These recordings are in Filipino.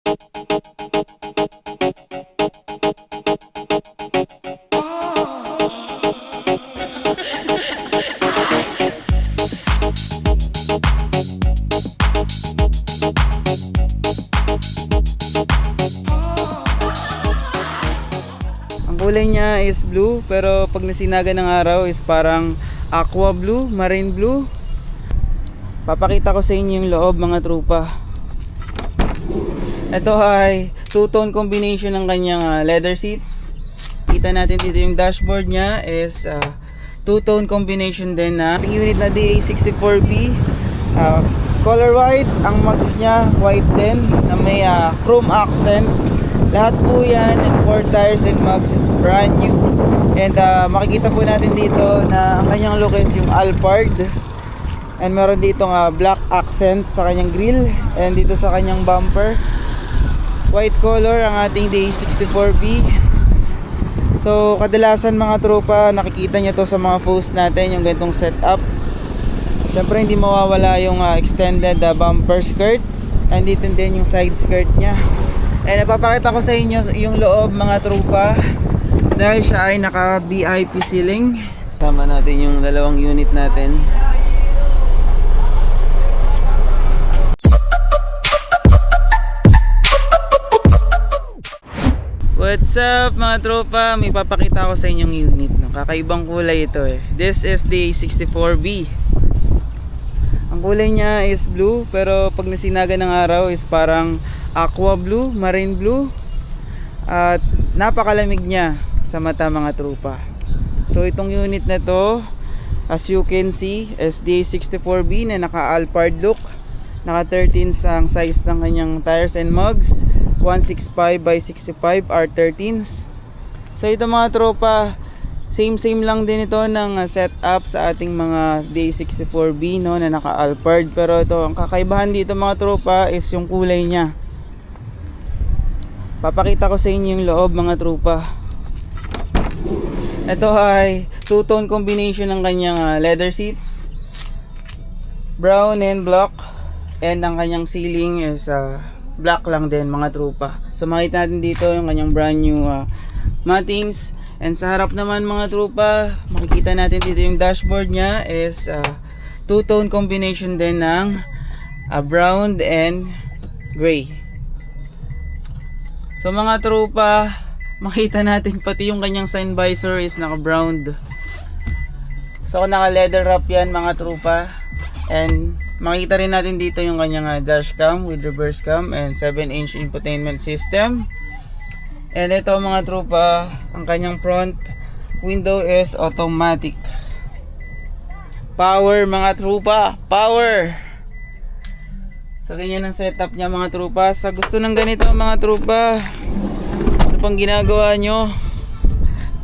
Kulay niya is blue, pero pag nasinaga ng araw is parang aqua blue, marine blue. Papakita ko sa inyo yung loob, mga trupa. Ito ay two-tone combination ng kanyang leather seats. Kita natin dito yung dashboard niya is two-tone combination din na unit na DA64B. Color white, ang mags niya white din na may chrome accent. Lahat po yan and 4 tires and mags is brand new. And makikita po natin dito na ang kanyang look is yung Alphard. And meron dito black accent sa kanyang grille. And dito sa kanyang bumper, white color ang ating DA64B. So kadalasan mga tropa, nakikita nyo to sa mga post natin, yung ganitong setup. Syempre hindi mawawala yung extended bumper skirt. And dito din yung side skirt nya. And napapakita ko sa inyo yung loob, mga trupa, dahil siya ay naka VIP ceiling. Sama natin yung dalawang unit natin. What's up mga tropa, may papakita ko sa inyong unit, no? Kakaibang kulay ito eh. This is the 64B. Ang kulay niya is blue, pero pag nasinaga ng araw is parang aqua blue, marine blue. At napakalamig niya sa mata, mga trupa. So itong unit na to, as you can see, is the 64B na naka Alphard look. Naka 13 ang size ng kanyang tires and mugs, 165 by 65 R13s. So ito mga tropa, same lang din ito ng setup sa ating mga DA64B, no, na naka Alphard. Pero ito, ang kakaibahan dito mga tropa is yung kulay niya. Papakita ko sa inyo yung loob, mga tropa. Ito ay two-tone combination ng kanyang leather seats, brown and black. And ang kanyang ceiling is black lang din, mga tropa. So makita natin dito yung kanyang brand new mattings. And sa harap naman, mga tropa, makikita natin dito yung dashboard nya is two-tone combination din ng brown and gray. So mga tropa, makita natin pati yung kanyang sun visor is naka-brown. So naka-leather wrap yan, mga tropa. And makita rin natin dito yung kanyang dashcam with reverse cam and 7-inch infotainment system. And ito mga tropa, ang kanyang front window is automatic. Power, mga tropa, power! So ganyan ang setup niya, mga tropa. Sa gusto ng ganito, mga tropa, ano pang ginagawa nyo?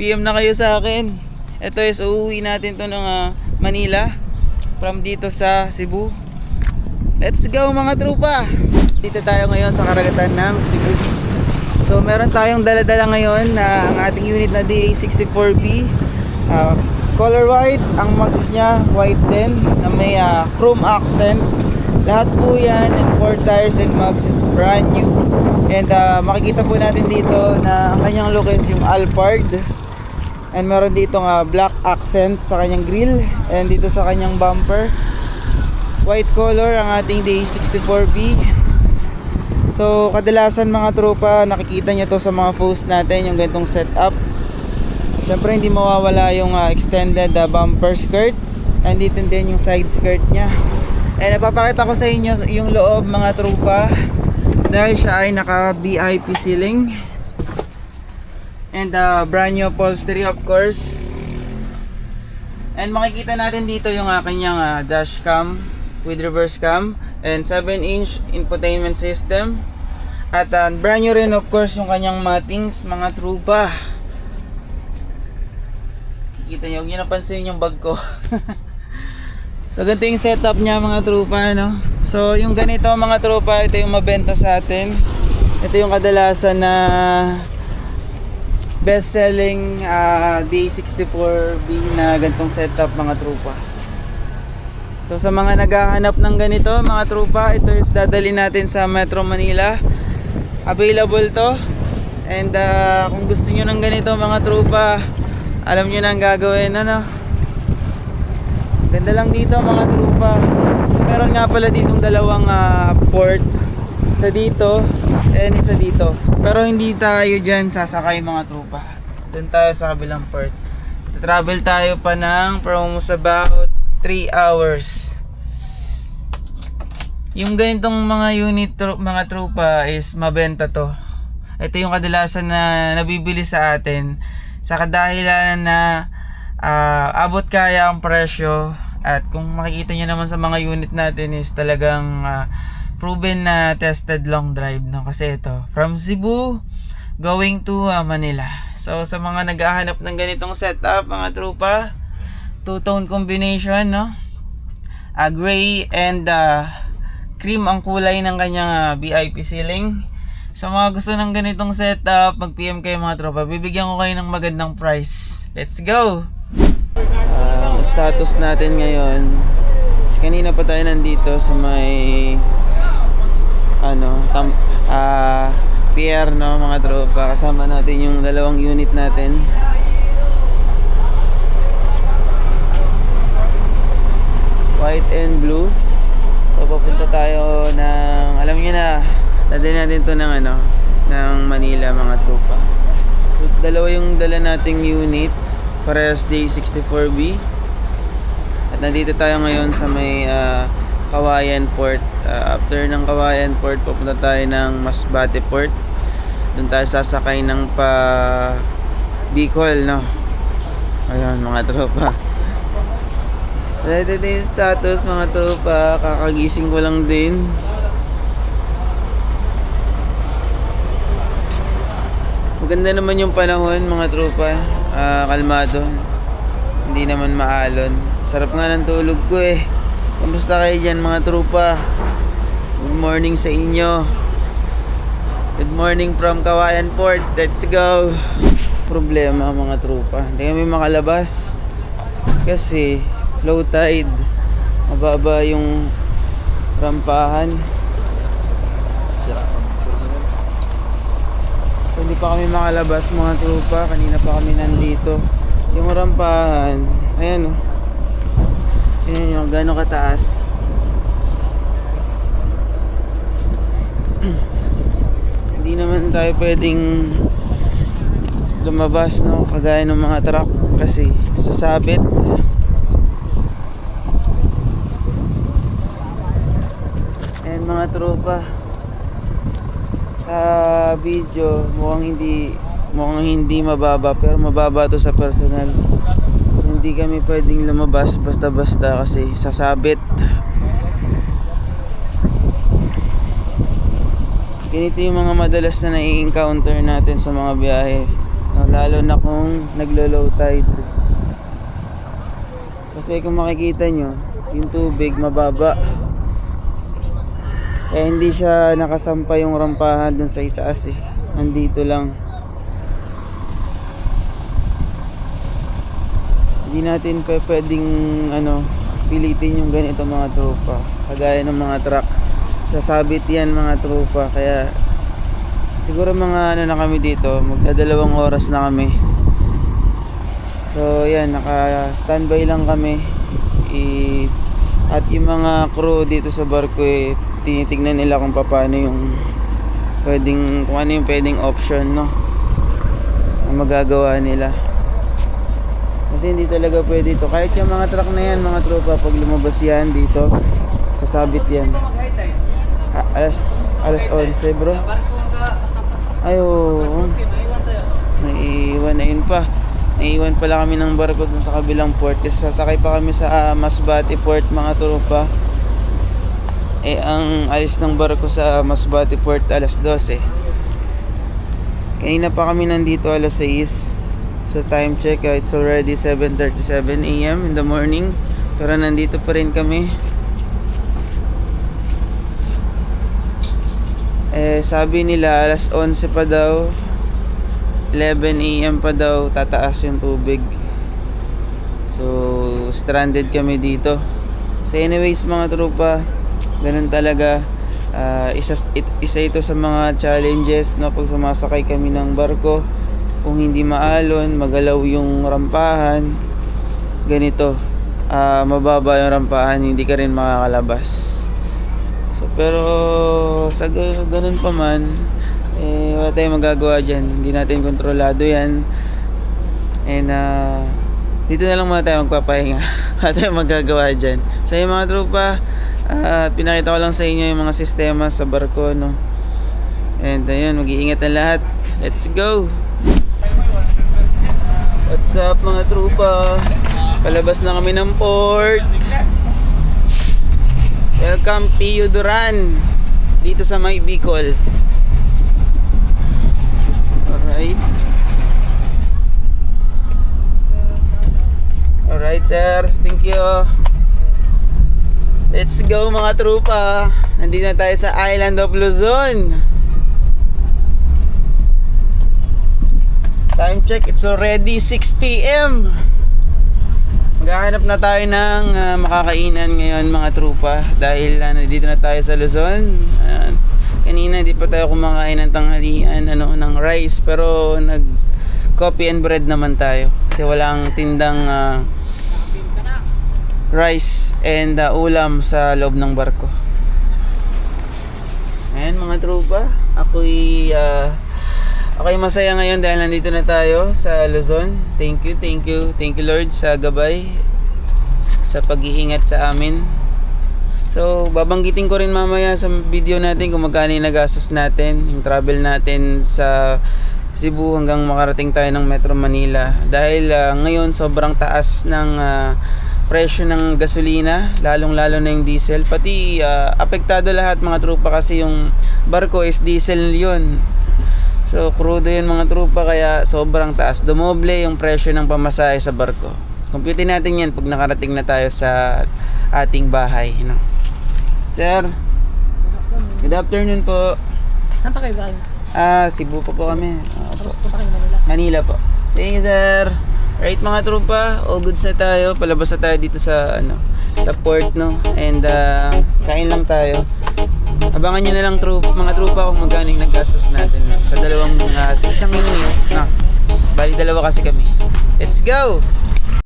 PM na kayo sa akin. Ito is uuwi natin to ng Manila from dito sa Cebu. Let's go, mga tropa! Dito tayo ngayon sa karagatan ng Cebu. So meron tayong dala-dala ngayon na ang ating unit na DA64B. Color white, ang mags niya white din na may chrome accent. Lahat po yan and 4 tires and mags is brand new. And makikita po natin dito na ang kanyang look is yung Alphard. And meron dito black accent sa kanyang grille. And dito sa kanyang bumper, white color ang ating DA64B. So kadalasan, mga tropa, nakikita nyo to sa mga post natin, yung ganitong setup. Syempre hindi mawawala yung extended bumper skirt. And dito din yung side skirt nya. And napapakita ko sa inyo yung loob, mga tropa, dahil siya ay naka VIP ceiling. And brand new upholstery, of course. And makikita natin dito yung kanyang dash cam with reverse cam and 7-inch infotainment system. At brand new rin, of course, yung kanyang mattings, mga tropa. Kikita nyo, huwag nyo napansin yung bag ko. So ganito yung setup niya, mga tropa, no? So yung ganito, mga tropa, ito yung mabenta sa atin. Ito yung kadalasan na best selling D64B na ganitong setup, mga tropa. So sa mga naghahanap ng ganito, mga tropa, ito is dadalhin natin sa Metro Manila. available to. And kung gusto nyo ng ganito mga tropa, alam nyo na ang gagawin, ano. Ganda lang dito mga tropa. So, meron nga pala ditong dalawang port, isa dito and isa dito, pero hindi tayo dyan sasakay mga tropa. Doon tayo sa kabilang port. Travel tayo pa ng from about 3 hours. Yung ganitong mga unit mga tropa is mabenta to. Ito yung kadalasan na nabibili sa atin sa kadahilan na abot kaya ang presyo. At kung makikita nyo naman sa mga unit natin is talagang proven na tested long drive, no? Kasi ito from Cebu going to Manila. So sa mga naghahanap ng ganitong setup mga tropa, two-tone combination, no? Gray and cream ang kulay ng kanyang VIP ceiling. Sa mga gusto ng ganitong setup, mag-PM kayo mga tropa. Bibigyan ko kayo ng magandang price. Let's go! Status natin ngayon. Kanina pa tayo nandito sa may pier, no, mga tropa. Kasama natin yung dalawang unit natin. White and blue. So papunta tayo ng, alam niyo na, dadalhin natin to ng ng Manila mga tropa. So dalawa yung dala nating unit, parehas D64B. At nandito tayo ngayon sa may Kawayan Port. After ng Kawayan Port, pupunta tayo ng Masbate Port. Doon tayo sasakay ng pa Bicol, no? Ayun mga tropa. Ito yung status mga tropa. Kakagising ko lang din. Maganda naman yung panahon mga tropa. Kalmado. Hindi naman maalon. Sarap nga ng tulog ko eh. Kamusta kayo dyan mga tropa? Good morning sa inyo. Good morning from Kawayan Port. Let's go. Problema mga tropa, hindi kami makalabas kasi low tide. Mababa yung rampahan. So, hindi pa kami makalabas mga tropa. Kanina pa kami nandito. Yung rampahan, ayan o. Ayan yung gano'ng kataas. Hindi naman tayo pwedeng lumabas, no, kagaya ng mga truck kasi sasabit. And mga tropa, sa video mukhang hindi mababa, pero mababa to sa personal. Hindi kami pwedeng lumabas basta-basta kasi sasabit. Ganito yung mga madalas na nai-encounter natin sa mga biyahe, lalo na kung naglo-low tide. Kasi kung makikita nyo, yung tubig mababa, kaya hindi siya nakasampa yung rampahan dun sa itaas eh. Nandito lang. Hindi natin pwedeng pilitin yung ganito mga tropa, kagaya ng mga truck. Sasabit yan mga tropa. Kaya siguro mga na kami dito, magdadalawang oras na kami. So yan, naka standby lang kami. At yung mga crew dito sa barko tinitignan nila kung paano yung kung ano yung pwedeng option, no, ang magagawa nila. Kasi hindi talaga pwede ito. Kahit yung mga truck na yan mga tropa, pag lumabas yan dito, sasabit yan. Alas 11 bro. Ayo. Naiiwan na yun pa. Naiiwan pala kami ng barko dun sa kabilang port kasi sasakay pa kami sa Masbate Port mga tropa. Ang alis ng barko sa Masbate Port alas 12. Kanina pa kami nandito alas 6. So time check, it's already 7:37 AM in the morning. Pero nandito pa rin kami. Sabi nila alas 11 pa daw, 11 AM pa daw tataas yung tubig. So stranded kami dito. So anyways mga tropa, ganun talaga. Isa ito sa mga challenges, no, pag sumasakay kami ng barko. Kung hindi maalon, magalaw yung rampahan, ganito, mababa yung rampahan, hindi ka rin makakalabas. So, pero sa ganun pa man, wala tayong magagawa dyan. Hindi natin kontrolado yan. And dito na lang muna tayo magpapahinga. Wala tayong magagawa dyan. Sa inyo mga tropa, pinakita ko lang sa inyo yung mga sistema sa barko, no? And ayun, mag-iingat na lahat. Let's go! What's up mga tropa? Palabas na kami ng port. Welcome Pio Duran dito sa May Bicol. Alright. Alright sir, thank you. Let's go mga tropa. Nandito na tayo sa Island of Luzon. Time check, it's already 6 PM. Maghahanap na tayo ng makakainan ngayon mga tropa. Dahil nandito na tayo sa Luzon. Kanina hindi pa tayo kumakain ng tanghalian, ng rice. Pero nag coffee and bread naman tayo. Kasi walang tindang rice and ulam sa loob ng barko. Ayan mga tropa, ako'y masaya ngayon dahil nandito na tayo sa Luzon. Thank you Lord sa gabay, sa pag-iingat sa amin. So babanggitin ko rin mamaya sa video natin kung magkano yung nagastos natin, yung travel natin sa Cebu hanggang makarating tayo ng Metro Manila. Dahil ngayon sobrang taas ng presyo ng gasolina, lalong-lalo na yung diesel. Pati apektado lahat mga tropa kasi yung barko is diesel yun. So crudo yun mga tropa, kaya sobrang taas. Dumoble yung presyo ng pamasahe sa barko. Compute natin yan pag nakarating na tayo sa ating bahay, no? Sir, good afternoon po. Saan pa kayo galing? Cebu po kami. Tapos punta kayo Manila. Manila po. Thank you sir. Right mga tropa, all goods na tayo. Palabas na tayo dito sa sa port, no. And kain lang tayo. Abangan nyo na lang mga tropa kung magkano yung naggastos natin, no? Sa dalawang sa isang unit. Bali dalawa kasi kami. Let's go.